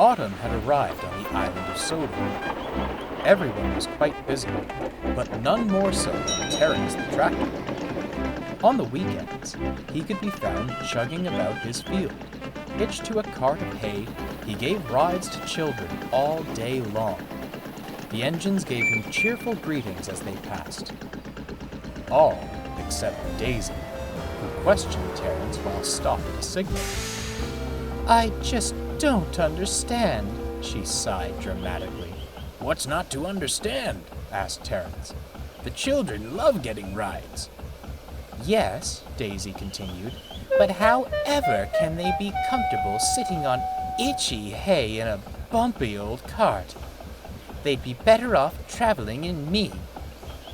Autumn had arrived on the island of Sodor. Everyone was quite busy, but none more so than Terence the tractor. On the weekends, he could be found chugging about his field. Hitched to a cart of hay, he gave rides to children all day long. The engines gave him cheerful greetings as they passed. All except Daisy, who questioned Terence while stopped at a signal. "I just don't understand," she sighed dramatically. "What's not to understand?" asked Terence. "The children love getting rides." "Yes," Daisy continued, "but how ever can they be comfortable sitting on itchy hay in a bumpy old cart? They'd be better off traveling in me.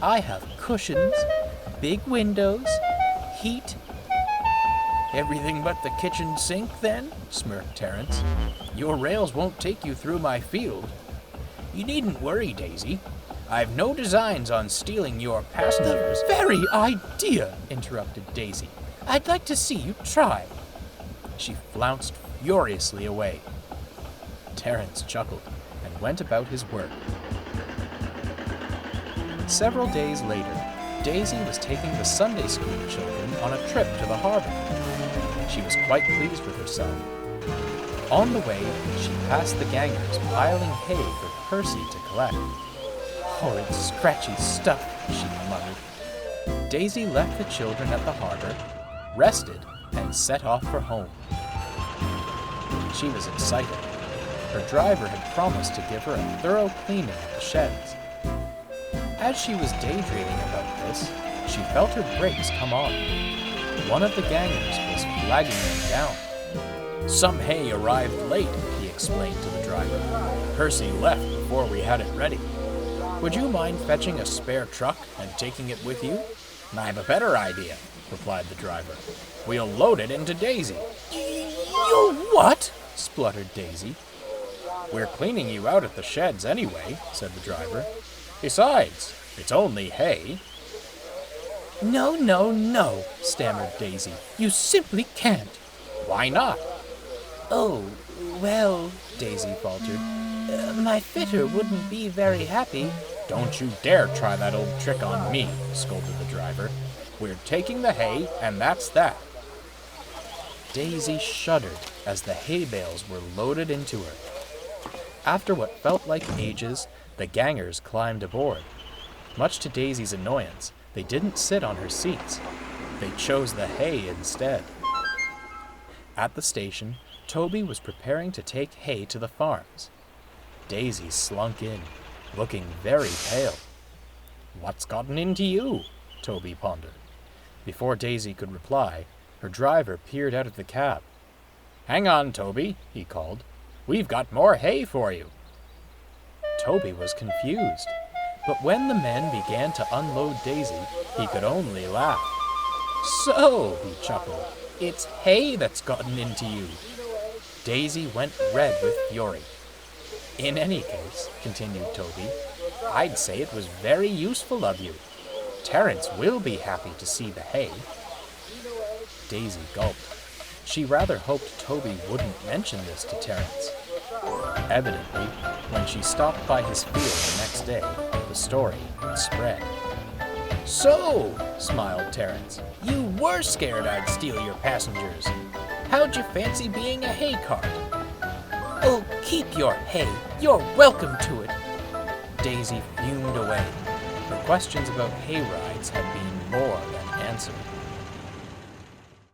I have cushions, big windows, heat." "Everything but the kitchen sink, then?" smirked Terence. "Your rails won't take you through my field. You needn't worry, Daisy. I've no designs on stealing your passengers." "The very idea," interrupted Daisy. "I'd like to see you try." She flounced furiously away. Terence chuckled and went about his work. Several days later, Daisy was taking the Sunday school children on a trip to the harbor. She was quite pleased with herself. On the way, she passed the gangers piling hay for Percy to collect. "Horrid, scratchy stuff," she muttered. Daisy left the children at the harbor, rested, and set off for home. She was excited. Her driver had promised to give her a thorough cleaning of the sheds. As she was daydreaming about this, she felt her brakes come on. One of the gangers was flagging them down. "Some hay arrived late," he explained to the driver. "Percy left before we had it ready. Would you mind fetching a spare truck and taking it with you?" "I've a better idea," replied the driver. "We'll load it into Daisy." "You what?" spluttered Daisy. "We're cleaning you out at the sheds anyway," said the driver. "Besides, it's only hay." No, stammered Daisy. "You simply can't." "Why not?" "Oh, well," Daisy faltered. "My fitter wouldn't be very happy." "Don't you dare try that old trick on me," scolded the driver. "We're taking the hay, and that's that." Daisy shuddered as the hay bales were loaded into her. After what felt like ages, the gangers climbed aboard. Much to Daisy's annoyance, they didn't sit on her seats. They chose the hay instead. At the station, Toby was preparing to take hay to the farms. Daisy slunk in, looking very pale. "What's gotten into you?" Toby pondered. Before Daisy could reply, her driver peered out of the cab. "Hang on, Toby," he called. "We've got more hay for you." Toby was confused, but when the men began to unload Daisy, he could only laugh. "So," he chuckled, "it's hay that's gotten into you." Daisy went red with fury. "In any case," continued Toby, "I'd say it was very useful of you. Terence will be happy to see the hay." Daisy gulped. She rather hoped Toby wouldn't mention this to Terence. Evidently, when she stopped by his field the next day, the story had spread. "So," smiled Terence, "you were scared I'd steal your passengers. How'd you fancy being a hay cart?" "Oh, keep your hay. You're welcome to it." Daisy fumed away. Her questions about hay rides had been more than answered.